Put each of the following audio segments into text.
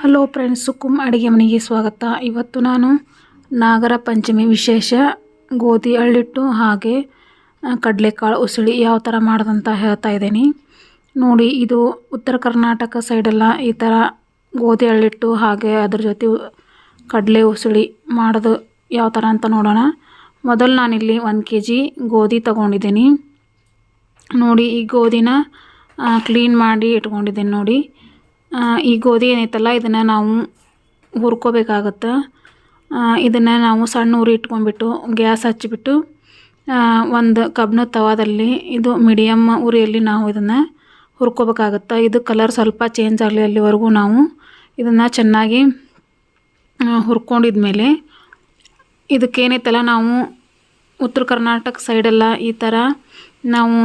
Hello friends, ಸುಕುಮ್ ಅಡುಗೆ ಮನೆಗೆ ಸ್ವಾಗತ. ಇವತ್ತು ನಾನು ನಾಗರ ಪಂಚಮಿ ವಿಶೇಷ ಗೋಧಿ ಅಳ್ಳಿಟ್ಟು ಹಾಗೆ ಕಡಲೆಕಾಳು ಉಸುಳಿ ಯಾವ ಥರ ಮಾಡೋದಂತ ಹೇಳ್ತಾ ಇದ್ದೀನಿ ನೋಡಿ. ಇದು ಉತ್ತರ ಕರ್ನಾಟಕ ಸೈಡೆಲ್ಲ ಈ ಥರ ಗೋಧಿ ಅಳ್ಳಿಟ್ಟು ಹಾಗೆ ಅದ್ರ ಜೊತೆ ಕಡಲೆ ಉಸುಳಿ ಮಾಡೋದು ಯಾವ ಥರ ಅಂತ ನೋಡೋಣ. ಮೊದಲು ನಾನಿಲ್ಲಿ 1 kg ಗೋಧಿ ತಗೊಂಡಿದ್ದೀನಿ ನೋಡಿ. ಈ ಗೋಧಿನ ಕ್ಲೀನ್ ಮಾಡಿ ಇಟ್ಕೊಂಡಿದ್ದೀನಿ ನೋಡಿ. ಈ ಗೋಧಿ ಏನೈತಲ್ಲ ಇದನ್ನು ನಾವು ಹುರ್ಕೋಬೇಕಾಗತ್ತೆ. ಇದನ್ನು ನಾವು ಸಣ್ಣ ಉರಿ ಇಟ್ಕೊಂಡ್ಬಿಟ್ಟು ಗ್ಯಾಸ್ ಹಚ್ಚಿಬಿಟ್ಟು ಒಂದು ಕಬ್ಬಿಣದ ತವಾದಲ್ಲಿ ಇದು ಮೀಡಿಯಮ್ ಉರಿಯಲ್ಲಿ ನಾವು ಇದನ್ನು ಹುರ್ಕೋಬೇಕಾಗತ್ತೆ. ಇದು ಕಲರ್ ಸ್ವಲ್ಪ ಚೇಂಜ್ ಆಗಲಿ ಅಲ್ಲಿವರೆಗೂ ನಾವು ಇದನ್ನು ಚೆನ್ನಾಗಿ ಹುರ್ಕೊಂಡಿದ್ಮೇಲೆ ಇದಕ್ಕೇನೈತಲ್ಲ ನಾವು ಉತ್ತರ ಕರ್ನಾಟಕ ಸೈಡೆಲ್ಲ ಈ ಥರ ನಾವು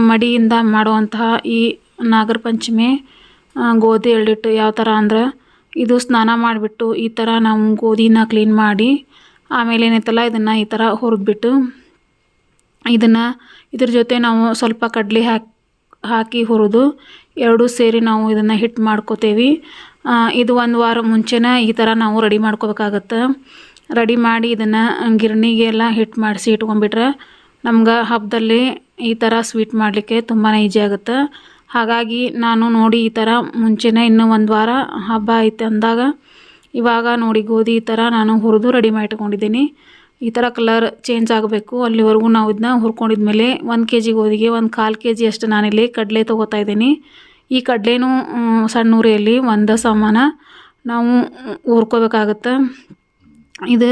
ಮಡಿಯಿಂದ ಮಾಡುವಂತಹ ಈ ನಾಗರ ಪಂಚಮಿ ಗೋಧಿ ಅಳ್ಳಿಟ್ಟು ಯಾವ ಥರ ಅಂದ್ರೆ ಇದು ಸ್ನಾನ ಮಾಡಿಬಿಟ್ಟು ಈ ಥರ ನಾವು ಗೋಧಿನ ಕ್ಲೀನ್ ಮಾಡಿ ಆಮೇಲೆ ಏನೈತಲ್ಲ ಇದನ್ನು ಈ ಥರ ಹುರಿದ್ಬಿಟ್ಟು ಇದ್ರ ಜೊತೆ ನಾವು ಸ್ವಲ್ಪ ಕಡಲೆ ಹಾಕಿ ಹುರಿದು ಎರಡೂ ಸೇರಿ ನಾವು ಇದನ್ನು ಹಿಟ್ಟು ಮಾಡ್ಕೋತೇವೆ. ಇದು 1 ವಾರ ಮುಂಚೆನೇ ಈ ಥರ ನಾವು ರೆಡಿ ಮಾಡ್ಕೋಬೇಕಾಗತ್ತೆ. ರೆಡಿ ಮಾಡಿ ಇದನ್ನು ಗಿರಣಿಗೆಲ್ಲ ಹಿಟ್ಟು ಮಾಡಿಸಿ ಇಟ್ಕೊಂಡ್ಬಿಟ್ರೆ ನಮ್ಗೆ ಹಬ್ಬದಲ್ಲಿ ಈ ಥರ ಸ್ವೀಟ್ ಮಾಡಲಿಕ್ಕೆ ತುಂಬಾ ಈಜಿ ಆಗುತ್ತೆ. ಹಾಗಾಗಿ ನಾನು ನೋಡಿ ಈ ಥರ ಮುಂಚೆನೇ ಇನ್ನೂ 1 ವಾರ ಹಬ್ಬ ಐತೆ ಅಂದಾಗ ಇವಾಗ ನೋಡಿ ಗೋಧಿ ಈ ಥರ ನಾನು ಹುರಿದು ರೆಡಿ ಮಾಡಿಟ್ಕೊಂಡಿದ್ದೀನಿ. ಈ ಥರ ಕಲರ್ ಚೇಂಜ್ ಆಗಬೇಕು ಅಲ್ಲಿವರೆಗೂ ನಾವು ಇದನ್ನ ಹುರ್ಕೊಂಡಿದ್ಮೇಲೆ 1 kg ಗೋಧಿಗೆ 1/4 kg ಅಷ್ಟು ನಾನಿಲ್ಲಿ ಕಡಲೆ ತೊಗೋತಾ ಇದ್ದೀನಿ. ಈ ಕಡಲೆನೂ ಸಣ್ಣ ಉರಿಯಲ್ಲಿ ಒಂದು ಸಮಾನ ನಾವು ಹುರ್ಕೋಬೇಕಾಗತ್ತೆ. ಇದು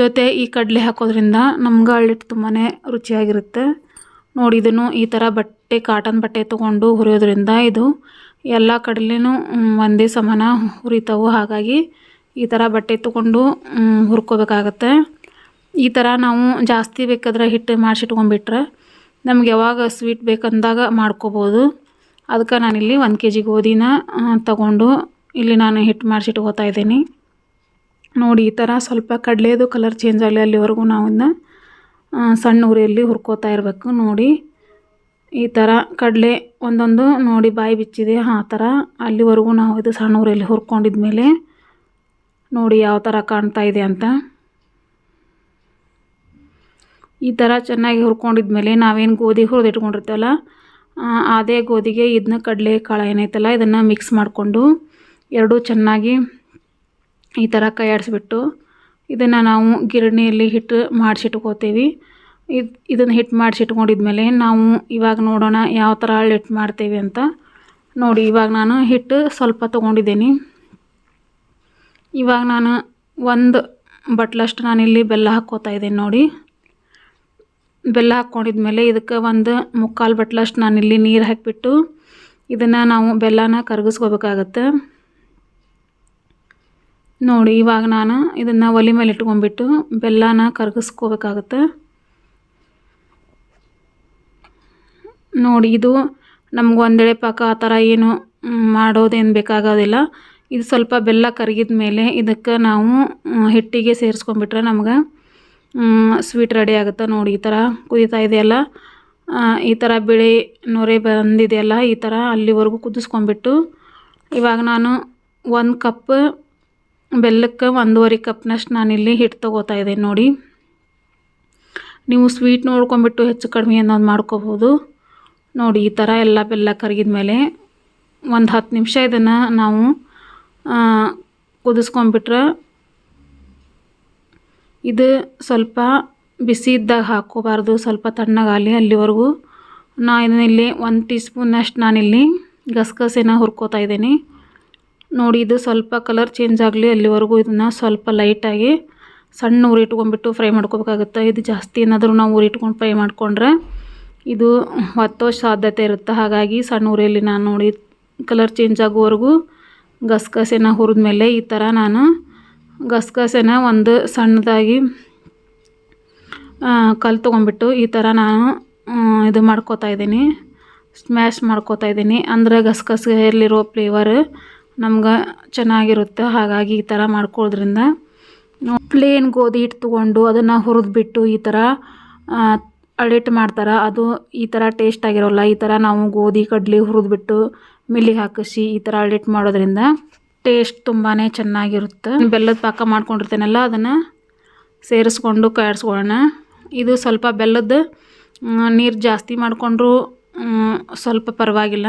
ಜೊತೆ ಈ ಕಡಲೆ ಹಾಕೋದ್ರಿಂದ ನಮ್ಗೆ ಅಳ್ಳಿಟ್ಟು ತುಂಬಾ ರುಚಿಯಾಗಿರುತ್ತೆ ನೋಡಿ. ಇದನ್ನು ಈ ಥರ ಕಾಟನ್ ಬಟ್ಟೆ ತೊಗೊಂಡು ಹುರಿಯೋದ್ರಿಂದ ಇದು ಎಲ್ಲ ಕಡಲೆನೂ ಒಂದೇ ಸಮಾನ ಹುರಿತಾವೆ. ಹಾಗಾಗಿ ಈ ಥರ ಬಟ್ಟೆ ತೊಗೊಂಡು ಹುರ್ಕೋಬೇಕಾಗತ್ತೆ. ಈ ಥರ ನಾವು ಜಾಸ್ತಿ ಬೇಕಾದ್ರೆ ಹಿಟ್ಟು ಮಾಡಿಸಿಟ್ಕೊಂಡ್ಬಿಟ್ರೆ ನಮ್ಗೆ ಯಾವಾಗ ಸ್ವೀಟ್ ಬೇಕಂದಾಗ ಮಾಡ್ಕೋಬೋದು. ಅದಕ್ಕೆ ನಾನಿಲ್ಲಿ 1 kg ಗೋಧಿನ ತಗೊಂಡು ಇಲ್ಲಿ ನಾನು ಹಿಟ್ಟು ಮಾಡಿಸಿಟ್ಕೋತಾ ಇದ್ದೀನಿ ನೋಡಿ. ಈ ಥರ ಸ್ವಲ್ಪ ಕಡಲೆದು ಕಲರ್ ಚೇಂಜ್ ಆಗಲಿ ಅಲ್ಲಿವರೆಗೂ ನಾವು ಇದನ್ನ ಸಣ್ಣ ಉರಿಯಲ್ಲಿ ಹುರ್ಕೋತಾ ಇರಬೇಕು ನೋಡಿ. ಈ ಥರ ಕಡಲೆ ಒಂದೊಂದು ನೋಡಿ ಬಾಯಿ ಬಿಚ್ಚಿದೆ ಆ ಥರ ಅಲ್ಲಿವರೆಗೂ ನಾವು ಇದು ಸಣ್ಣ ಉರಿಯಲ್ಲಿ ಹುರ್ಕೊಂಡಿದ್ಮೇಲೆ ನೋಡಿ ಯಾವ ಥರ ಕಾಣ್ತಾ ಇದೆ ಅಂತ. ಈ ಥರ ಚೆನ್ನಾಗಿ ಹುರ್ಕೊಂಡಿದ್ಮೇಲೆ ನಾವೇನು ಗೋಧಿ ಹುರಿದು ಇಟ್ಕೊಂಡಿರ್ತೀವಲ್ಲ ಅದೇ ಗೋಧಿಗೆ ಇದನ್ನ ಕಡಲೆ ಕಾಳು ಏನೈತಲ್ಲ ಇದನ್ನು ಮಿಕ್ಸ್ ಮಾಡಿಕೊಂಡು ಎರಡೂ ಚೆನ್ನಾಗಿ ಈ ಥರ ಕೈ ಆಡಿಸ್ಬಿಟ್ಟು ಇದನ್ನು ನಾವು ಗಿರಣಿಯಲ್ಲಿ ಹಿಟ್ಟು ಮಾಡಿಸಿಟ್ಕೋತೀವಿ. ಇದನ್ನು ಹಿಟ್ಟು ಮಾಡಿಸಿಟ್ಕೊಂಡಿದ್ಮೇಲೆ ನಾವು ಇವಾಗ ನೋಡೋಣ ಯಾವ ಥರ ಹಿಟ್ಟು ಮಾಡ್ತೇವೆ ಅಂತ ನೋಡಿ. ಇವಾಗ ನಾನು ಹಿಟ್ಟು ಸ್ವಲ್ಪ ತೊಗೊಂಡಿದ್ದೀನಿ. ಇವಾಗ ನಾನು 1 ಬಟ್ಲಷ್ಟು ನಾನಿಲ್ಲಿ ಬೆಲ್ಲ ಹಾಕ್ಕೋತಾ ಇದ್ದೀನಿ ನೋಡಿ. ಬೆಲ್ಲ ಹಾಕ್ಕೊಂಡಿದ್ಮೇಲೆ ಇದಕ್ಕೆ 1/4 ಬಟ್ಲಷ್ಟು ನಾನಿಲ್ಲಿ ನೀರು ಹಾಕಿಬಿಟ್ಟು ಇದನ್ನು ನಾವು ಬೆಲ್ಲನ ಕರಗಿಸ್ಕೋಬೇಕಾಗತ್ತೆ ನೋಡಿ. ಇವಾಗ ನಾನು ಇದನ್ನು ಒಲೆ ಮೇಲೆ ಇಟ್ಕೊಂಡ್ಬಿಟ್ಟು ಬೆಲ್ಲನ ಕರಗಿಸ್ಕೋಬೇಕಾಗತ್ತೆ ನೋಡಿ. ಇದು ನಮ್ಗೆ ಒಂದೆಳೆ ಪಾಕ ಆ ಥರ ಏನು ಮಾಡೋದೇನು ಬೇಕಾಗೋದಿಲ್ಲ. ಇದು ಸ್ವಲ್ಪ ಬೆಲ್ಲ ಕರಗಿದ ಮೇಲೆ ಇದಕ್ಕೆ ನಾವು ಹಿಟ್ಟಿಗೆ ಸೇರಿಸ್ಕೊಂಡ್ಬಿಟ್ರೆ ನಮ್ಗೆ ಸ್ವೀಟ್ ರೆಡಿ ಆಗುತ್ತೆ ನೋಡಿ. ಈ ಥರ ಕುದೀತಾ ಇದೆಯಲ್ಲ, ಈ ಥರ ಬಿಳಿ ನೊರೆ ಬಂದಿದೆಯಲ್ಲ ಈ ಥರ ಅಲ್ಲಿವರೆಗೂ ಕುದಿಸ್ಕೊಂಡ್ಬಿಟ್ಟು ಇವಾಗ ನಾನು 1 ಕಪ್ ಬೆಲ್ಲಕ್ಕೆ 1.5 ಕಪ್ನಷ್ಟು ನಾನಿಲ್ಲಿ ಹಿಟ್ಟು ತೊಗೋತಾ ಇದ್ದೀನಿ ನೋಡಿ. ನೀವು ಸ್ವೀಟ್ ನೋಡ್ಕೊಂಬಿಟ್ಟು ಹೆಚ್ಚು ಕಡಿಮೆ ಅನ್ನೋದು ಮಾಡ್ಕೋಬೋದು ನೋಡಿ. ಈ ಥರ ಎಲ್ಲ ಬೆಲ್ಲ ಕರಗಿದ ಮೇಲೆ 10 ನಿಮಿಷ ಇದನ್ನು ನಾವು ಕುದಿಸ್ಕೊಂಡ್ಬಿಟ್ರೆ ಇದು ಸ್ವಲ್ಪ ಬಿಸಿ ಇದ್ದಾಗ ಹಾಕ್ಕೋಬಾರ್ದು, ಸ್ವಲ್ಪ ತಣ್ಣಗಾಗಲಿ ಅಲ್ಲಿವರೆಗೂ ಇದನ್ನಿಲ್ಲಿ 1 ಟೀ ಸ್ಪೂನಷ್ಟು ನಾನಿಲ್ಲಿ ಗಸಗಸೆನ ಹುರ್ಕೋತಾ ಇದ್ದೀನಿ ನೋಡಿ. ಇದು ಸ್ವಲ್ಪ ಕಲರ್ ಚೇಂಜ್ ಆಗಲಿ ಅಲ್ಲಿವರೆಗೂ ಇದನ್ನು ಸ್ವಲ್ಪ ಲೈಟಾಗಿ ಸಣ್ಣ ಉರಿ ಇಟ್ಕೊಂಡ್ಬಿಟ್ಟು ಫ್ರೈ ಮಾಡ್ಕೋಬೇಕಾಗುತ್ತೆ. ಇದು ಜಾಸ್ತಿ ಏನಾದರೂ ನಾವು ಉರಿ ಇಟ್ಕೊಂಡು ಫ್ರೈ ಮಾಡಿಕೊಂಡ್ರೆ ಇದು ಹೊತ್ತೋ ಸಾಧ್ಯತೆ ಇರುತ್ತೆ. ಹಾಗಾಗಿ ಸಣ್ಣ ಉರಿಯಲ್ಲಿ ನಾನು ನೋಡಿ ಕಲರ್ ಚೇಂಜ್ ಆಗೋವರೆಗೂ ಗಸಗಸೆನ ಹುರಿದ್ಮೇಲೆ ಈ ಥರ ನಾನು ಗಸಗಸೆನ ಒಂದು ಸಣ್ಣದಾಗಿ ಕಲ್ಲು ತೊಗೊಂಡ್ಬಿಟ್ಟು ಈ ಥರ ನಾನು ಇದು ಮಾಡ್ಕೋತಾ ಇದ್ದೀನಿ, ಸ್ಮ್ಯಾಶ್ ಮಾಡ್ಕೋತಾ ಇದ್ದೀನಿ. ಅಂದರೆ ಗಸಗಸೆಯಲ್ಲಿರೋ ಫ್ಲೇವರ್ ನಮ್ಗೆ ಚೆನ್ನಾಗಿರುತ್ತೆ. ಹಾಗಾಗಿ ಈ ಥರ ಮಾಡ್ಕೊಳ್ಳೋದ್ರಿಂದ ಪ್ಲೇನ್ ಗೋಧಿ ಹಿಟ್ಟು ತೊಗೊಂಡು ಅದನ್ನು ಹುರಿದ್ಬಿಟ್ಟು ಈ ಥರ ಅಳ್ಳಿಟ್ಟು ಮಾಡ್ತಾರೆ, ಅದು ಈ ಥರ ಟೇಸ್ಟ್ ಆಗಿರೋಲ್ಲ. ಈ ಥರ ನಾವು ಗೋಧಿ ಕಡ್ಲೆ ಹುರಿದ್ಬಿಟ್ಟು ಮಿಲ್ಲಿಗೆ ಹಾಕಿಸಿ ಈ ಥರ ಅಳ್ಳಿಟ್ಟು ಮಾಡೋದ್ರಿಂದ ಟೇಸ್ಟ್ ತುಂಬಾ ಚೆನ್ನಾಗಿರುತ್ತೆ. ಬೆಲ್ಲದ ಪಾಕ ಮಾಡ್ಕೊಂಡಿರ್ತೇನಲ್ಲ ಅದನ್ನು ಸೇರಿಸ್ಕೊಂಡು ಕಾಯಿಸ್ಕೊಳ್ಳೋಣ. ಇದು ಸ್ವಲ್ಪ ಬೆಲ್ಲದ ನೀರು ಜಾಸ್ತಿ ಮಾಡಿಕೊಂಡ್ರು ಸ್ವಲ್ಪ ಪರವಾಗಿಲ್ಲ.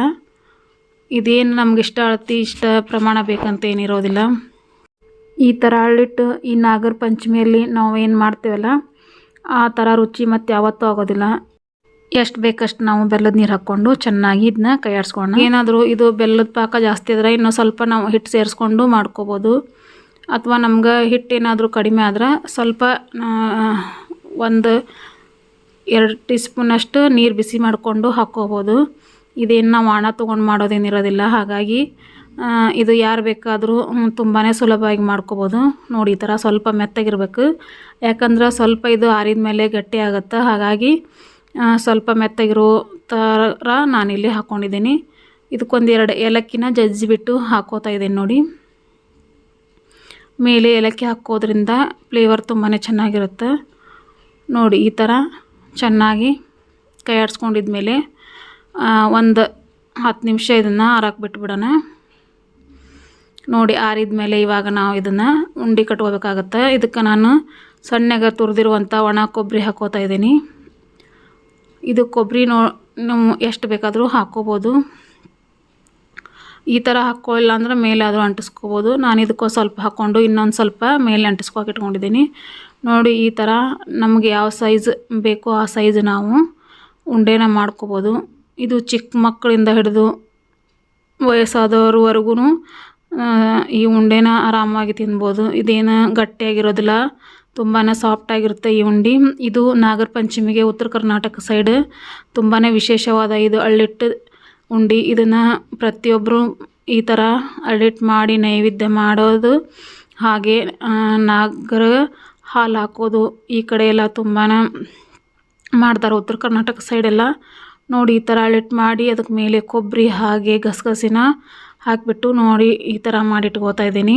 ಇದೇನು ನಮ್ಗೆ ಇಷ್ಟ ಅಳತಿ ಇಷ್ಟ ಪ್ರಮಾಣ ಬೇಕಂತ ಏನಿರೋದಿಲ್ಲ. ಈ ಥರ ಹಳ್ಳಿಟ್ಟು ಈ ನಾಗರ ಪಂಚಮಿಯಲ್ಲಿ ನಾವು ಏನು ಮಾಡ್ತೇವಲ್ಲ ಆ ಥರ ರುಚಿ ಮತ್ತು ಯಾವತ್ತೂ ಆಗೋದಿಲ್ಲ. ಎಷ್ಟು ಬೇಕಷ್ಟು ನಾವು ಬೆಲ್ಲದ ನೀರು ಹಾಕ್ಕೊಂಡು ಚೆನ್ನಾಗಿ ಇದನ್ನ ಕೈಯಾಡಿಸ್ಕೊಳ್ಳೋಣ. ಏನಾದರೂ ಇದು ಬೆಲ್ಲದ ಪಾಕ ಜಾಸ್ತಿ ಆದರೆ ಇನ್ನೂ ಸ್ವಲ್ಪ ನಾವು ಹಿಟ್ಟು ಸೇರಿಸ್ಕೊಂಡು ಮಾಡ್ಕೋಬೋದು. ಅಥವಾ ನಮ್ಗೆ ಹಿಟ್ಟು ಏನಾದರೂ ಕಡಿಮೆ ಆದ್ರೆ ಸ್ವಲ್ಪ 1-2 ಟೀ ಸ್ಪೂನಷ್ಟು ನೀರು ಬಿಸಿ ಮಾಡಿಕೊಂಡು ಹಾಕ್ಕೋಬೋದು. ಇದೇನು ನಾವು ಹಣ ತೊಗೊಂಡು ಮಾಡೋದೇನಿರೋದಿಲ್ಲ. ಹಾಗಾಗಿ ಇದು ಯಾರು ಬೇಕಾದರೂ ತುಂಬಾ ಸುಲಭವಾಗಿ ಮಾಡ್ಕೋಬೋದು. ನೋಡಿ ಈ ಥರ ಸ್ವಲ್ಪ ಮೆತ್ತಗಿರ್ಬೇಕು. ಯಾಕಂದ್ರೆ ಸ್ವಲ್ಪ ಇದು ಆರಿದ ಮೇಲೆ ಗಟ್ಟಿ ಆಗುತ್ತೆ. ಹಾಗಾಗಿ ಸ್ವಲ್ಪ ಮೆತ್ತಗಿರೋ ಥರ ನಾನಿಲ್ಲಿ ಹಾಕ್ಕೊಂಡಿದ್ದೀನಿ. ಇದಕ್ಕೊಂದು 2 ಏಲಕ್ಕಿನ ಜಜ್ಜಿಬಿಟ್ಟು ಹಾಕೋತಾ ಇದ್ದೀನಿ ನೋಡಿ. ಮೇಲೆ ಏಲಕ್ಕಿ ಹಾಕೋದ್ರಿಂದ ಫ್ಲೇವರ್ ತುಂಬಾ ಚೆನ್ನಾಗಿರುತ್ತೆ. ನೋಡಿ ಈ ಥರ ಚೆನ್ನಾಗಿ ಕೈ ಆಡಿಸ್ಕೊಂಡಿದ್ಮೇಲೆ ಒಂದು 10 ನಿಮಿಷ ಇದನ್ನು ಆರಕ್ಕೆ ಬಿಟ್ಬಿಡೋಣ. ನೋಡಿ ಆರಿದ ಮೇಲೆ ಇವಾಗ ನಾವು ಇದನ್ನು ಉಂಡೆ ಕಟ್ಕೋಬೇಕಾಗತ್ತೆ. ಇದಕ್ಕೆ ನಾನು ಸಣ್ಣಗೆ ತುರಿದಿರುವಂಥ ಒಣ ಕೊಬ್ಬರಿ ಹಾಕೋತಾ ಇದ್ದೀನಿ. ಇದು ಕೊಬ್ಬರಿ ನಾವು ಎಷ್ಟು ಬೇಕಾದರೂ ಹಾಕ್ಕೋಬೋದು. ಈ ಥರ ಹಾಕ್ಕೊಳ್ಳಿಲ್ಲ ಅಂದ್ರೆ ಮೇಲಾದರೂ ಅಂಟಿಸ್ಕೋಬೋದು. ನಾನು ಇದಕ್ಕೂ ಸ್ವಲ್ಪ ಹಾಕ್ಕೊಂಡು ಇನ್ನೊಂದು ಸ್ವಲ್ಪ ಮೇಲೆ ಅಂಟಿಸ್ಕೋಕೆ ಇಟ್ಕೊಂಡಿದ್ದೀನಿ. ನೋಡಿ ಈ ಥರ ನಮಗೆ ಯಾವ ಸೈಜ್ ಬೇಕೋ ಆ ಸೈಜ್ ನಾವು ಉಂಡೆನ ಮಾಡ್ಕೋಬೋದು. ಇದು ಚಿಕ್ಕ ಮಕ್ಕಳಿಂದ ಹಿಡಿದು ವಯಸ್ಸಾದವ್ರವರೆಗೂ ಈ ಉಂಡೆನ ಆರಾಮಾಗಿ ತಿನ್ಬೋದು. ಇದೇನು ಗಟ್ಟಿಯಾಗಿರೋದಿಲ್ಲ, ತುಂಬಾ ಸಾಫ್ಟಾಗಿರುತ್ತೆ ಈ ಉಂಡೆ. ಇದು ನಾಗರ ಪಂಚಮಿಗೆ ಉತ್ತರ ಕರ್ನಾಟಕ ಸೈಡ್ ತುಂಬಾ ವಿಶೇಷವಾದ ಇದು ಹಳ್ಳಿಟ್ಟು ಉಂಡೆ. ಇದನ್ನು ಪ್ರತಿಯೊಬ್ಬರು ಈ ಥರ ಹಳ್ಳಿಟ್ಟು ಮಾಡಿ ನೈವೇದ್ಯ ಮಾಡೋದು. ಹಾಗೆ ನಾಗರ ಹಾಲು ಹಾಕೋದು ಈ ಕಡೆ ಎಲ್ಲ ತುಂಬಾ ಮಾಡ್ತಾರೆ ಉತ್ತರ ಕರ್ನಾಟಕ ಸೈಡೆಲ್ಲ. ನೋಡಿ ಈ ಥರ ಹಳ್ಳಿಟ್ಟು ಮಾಡಿ ಅದಕ್ಕೆ ಮೇಲೆ ಕೊಬ್ಬರಿ ಹಾಗೆ ಗಸಗಸಿನ ಹಾಕಿಬಿಟ್ಟು ನೋಡಿ ಈ ಥರ ಮಾಡಿಟ್ಕೋತಾ ಇದ್ದೀನಿ.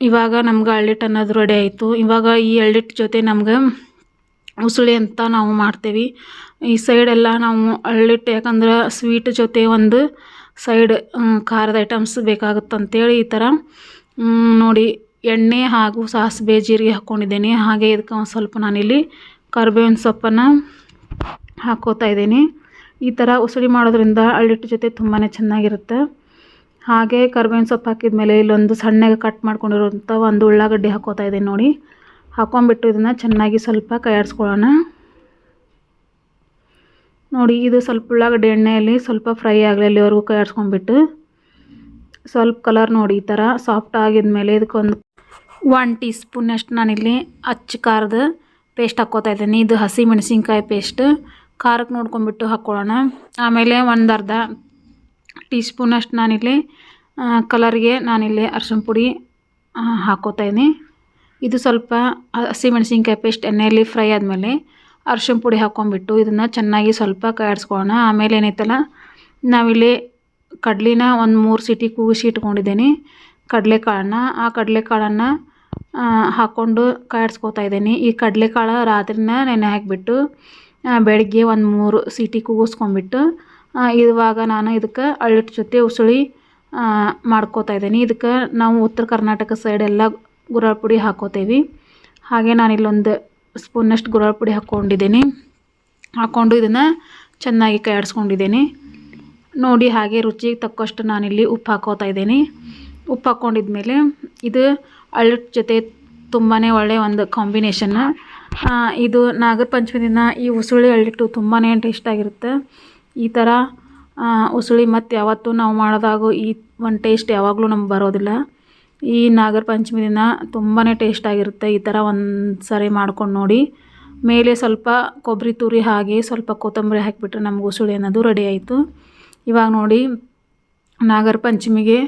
ಇವಾಗ ನಮ್ಗೆ ಹಳ್ಳಿಟ್ಟು ಅನ್ನೋದು ರೆಡಿ ಆಯಿತು. ಇವಾಗ ಈ ಹಳ್ಳಿಟ್ಟು ಜೊತೆ ನಮ್ಗೆ ಉಸುಳಿ ಅಂತ ನಾವು ಮಾಡ್ತೇವೆ ಈ ಸೈಡೆಲ್ಲ. ನಾವು ಹಳ್ಳಿಟ್ಟು ಯಾಕಂದ್ರೆ ಸ್ವೀಟ್ ಜೊತೆ ಒಂದು ಸೈಡ್ ಖಾರದ ಐಟಮ್ಸ್ ಬೇಕಾಗುತ್ತಂತೇಳಿ ಈ ಥರ ನೋಡಿ ಎಣ್ಣೆ ಹಾಗೂ ಸಾಸಿವೆ ಜೀರಿಗೆ ಹಾಕ್ಕೊಂಡಿದ್ದೀನಿ. ಹಾಗೆ ಇದಕ್ಕೆ ಒಂದು ಸ್ವಲ್ಪ ನಾನಿಲ್ಲಿ ಕರಿಬೇವಿನ ಸೊಪ್ಪನ್ನು ಹಾಕ್ಕೋತಾ ಇದ್ದೀನಿ. ಈ ಥರ ಉಸುಳಿ ಮಾಡೋದ್ರಿಂದ ಹಳ್ಳಿಟ್ಟು ಜೊತೆ ತುಂಬಾ ಚೆನ್ನಾಗಿರುತ್ತೆ. ಹಾಗೆ ಕರಿಬೇವಿನ ಸೊಪ್ಪು ಹಾಕಿದ ಮೇಲೆ ಇಲ್ಲೊಂದು ಸಣ್ಣಗೆ ಕಟ್ ಮಾಡ್ಕೊಂಡಿರುವಂಥ ಒಂದು ಉಳ್ಳಾಗಡ್ಡಿ ಹಾಕ್ಕೋತಾ ಇದ್ದೀನಿ ನೋಡಿ. ಹಾಕ್ಕೊಂಬಿಟ್ಟು ಇದನ್ನು ಚೆನ್ನಾಗಿ ಸ್ವಲ್ಪ ಕೈಯಾಡಿಸ್ಕೊಳ್ಳೋಣ. ನೋಡಿ ಇದು ಸ್ವಲ್ಪ ಉಳ್ಳಾಗಡ್ಡಿ ಎಣ್ಣೆಯಲ್ಲಿ ಸ್ವಲ್ಪ ಫ್ರೈ ಆಗಲಿ ಅಲ್ಲಿವರೆಗೂ ಕೈಯಾಡಿಸ್ಕೊಂಬಿಟ್ಟು ಸ್ವಲ್ಪ ಕಲರ್ ನೋಡಿ ಈ ಥರ ಸಾಫ್ಟ್ ಆಗಿದ್ಮೇಲೆ ಇದಕ್ಕೊಂದು 1 ಟೀ ಸ್ಪೂನಷ್ಟು ನಾನಿಲ್ಲಿ ಅಚ್ಚ ಖಾರದ ಪೇಸ್ಟ್ ಹಾಕ್ಕೋತಾ ಇದ್ದೀನಿ. ಇದು ಹಸಿ ಮೆಣಸಿನ್ಕಾಯಿ ಪೇಸ್ಟ್. ಖಾರಕ್ಕೆ ನೋಡ್ಕೊಂಬಿಟ್ಟು ಹಾಕ್ಕೊಳ್ಳೋಣ. ಆಮೇಲೆ 1/2 ಟೀ ಸ್ಪೂನಷ್ಟು ನಾನಿಲ್ಲಿ ಕಲರ್ಗೆ ನಾನಿಲ್ಲಿ ಅರಶಿನ ಪುಡಿ ಹಾಕ್ಕೋತಾ ಇದ್ದೀನಿ. ಇದು ಸ್ವಲ್ಪ ಹಸಿ ಮೆಣಸಿನ್ಕಾಯಿ ಪೇಸ್ಟ್ ಎಣ್ಣೆಯಲ್ಲಿ ಫ್ರೈ ಆದಮೇಲೆ ಅರಶಿನ ಪುಡಿ ಹಾಕ್ಕೊಂಬಿಟ್ಟು ಇದನ್ನು ಚೆನ್ನಾಗಿ ಸ್ವಲ್ಪ ಕೈಯಾಡಿಸ್ಕೊಳ್ಳೋಣ. ಆಮೇಲೆ ಏನೈತಲ್ಲ ನಾವಿಲ್ಲಿ ಕಡ್ಲಿನ ಒಂದು 3 ಸೀಟಿ ಕೂಗಿಸಿ ಇಟ್ಕೊಂಡಿದ್ದೀನಿ ಕಡಲೆಕಾಳನ್ನು. ಆ ಕಡಲೆಕಾಳನ್ನು ಹಾಕ್ಕೊಂಡು ಕೈಯಾಡಿಸ್ಕೋತಾ ಇದ್ದೀನಿ. ಈ ಕಡಲೆಕಾಳು ರಾತ್ರಿನ ನೆನೆ ಹಾಕಿಬಿಟ್ಟು ಬೆಳಗ್ಗೆ ಒಂದು 3 ಸೀಟಿ ಕೂಗಿಸ್ಕೊಂಬಿಟ್ಟು ಇವಾಗ ನಾನು ಇದಕ್ಕೆ ಹಳ್ಳಿಟ್ಟು ಜೊತೆ ಉಸುಳಿ ಮಾಡ್ಕೋತಾ ಇದ್ದೀನಿ. ಇದಕ್ಕೆ ನಾವು ಉತ್ತರ ಕರ್ನಾಟಕ ಸೈಡೆಲ್ಲ ಗುರಾಳ್ ಪುಡಿ ಹಾಕ್ಕೋತೇವೆ. ಹಾಗೆ ನಾನಿಲ್ಲೊಂದು ಸ್ಪೂನಷ್ಟು ಗುರಾಳ್ ಪುಡಿ ಹಾಕ್ಕೊಂಡಿದ್ದೀನಿ. ಹಾಕ್ಕೊಂಡು ಇದನ್ನು ಚೆನ್ನಾಗಿ ಕೈಯಾಡಿಸ್ಕೊಂಡಿದ್ದೀನಿ ನೋಡಿ. ಹಾಗೆ ರುಚಿಗೆ ತಕ್ಕಷ್ಟು ನಾನಿಲ್ಲಿ ಉಪ್ಪು ಹಾಕ್ಕೋತಾ ಇದ್ದೀನಿ. ಉಪ್ಪು ಹಾಕ್ಕೊಂಡಿದ್ಮೇಲೆ ಇದು ಹಳ್ಳಿಟ್ಟು ಜೊತೆ ತುಂಬಾ ಒಳ್ಳೆಯ ಒಂದು ಕಾಂಬಿನೇಷನ್. ಇದು ನಾಗರ ಪಂಚಮಿ ದಿನ ಈ ಉಸುಳಿ ಹಳ್ಳಿಟ್ಟು ತುಂಬಾ ಟೇಸ್ಟಾಗಿರುತ್ತೆ. ಈ ಥರ ಉಸುಳಿ ಮತ್ತು ಯಾವತ್ತೂ ನಾವು ಮಾಡೋದಾಗೂ ಈ ಒಂದು ಟೇಸ್ಟ್ ಯಾವಾಗಲೂ ನಮ್ಗೆ ಬರೋದಿಲ್ಲ. ಈ ನಾಗರ ಪಂಚಮಿ ದಿನ ತುಂಬಾ ಟೇಸ್ಟಾಗಿರುತ್ತೆ. ಈ ಥರ ಒಂದು ಸರಿ ಮಾಡ್ಕೊಂಡು ನೋಡಿ. ಮೇಲೆ ಸ್ವಲ್ಪ ಕೊಬ್ಬರಿ ತುರಿ ಹಾಗೆ ಸ್ವಲ್ಪ ಕೊತ್ತಂಬರಿ ಹಾಕಿಬಿಟ್ರೆ ನಮ್ಗೆ ಉಸುಳಿ ಅನ್ನೋದು ರೆಡಿ ಆಯಿತು. ಇವಾಗ ನೋಡಿ ನಾಗರ ಪಂಚಮಿಗೆ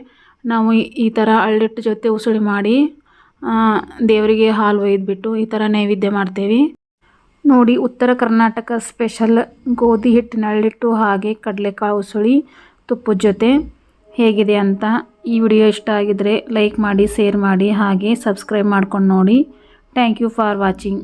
ನಾವು ಈ ಥರ ಹಳ್ಳಿಟ್ಟು ಜೊತೆ ಉಸುಳಿ ಮಾಡಿ ದೇವರಿಗೆ ಹಾಲು ಒಯ್ದುಬಿಟ್ಟು ಈ ಥರ ನೈವೇದ್ಯ ಮಾಡ್ತೇವೆ ನೋಡಿ. ಉತ್ತರ ಕರ್ನಾಟಕ ಸ್ಪೆಷಲ್ ಗೋಧಿ ಹಿಟ್ಟಿನ ಹಳ್ಳಿಟ್ಟು ಹಾಗೆ ಕಡಲೆಕಾಳು ಉಸುಳಿ ತುಪ್ಪದ ಜೊತೆ ಹೇಗಿದೆ ಅಂತ. ಈ ವಿಡಿಯೋ ಇಷ್ಟ ಆಗಿದರೆ ಲೈಕ್ ಮಾಡಿ, ಶೇರ್ ಮಾಡಿ, ಹಾಗೆ ಸಬ್ಸ್ಕ್ರೈಬ್ ಮಾಡ್ಕೊಂಡು ನೋಡಿ. Thank you for watching.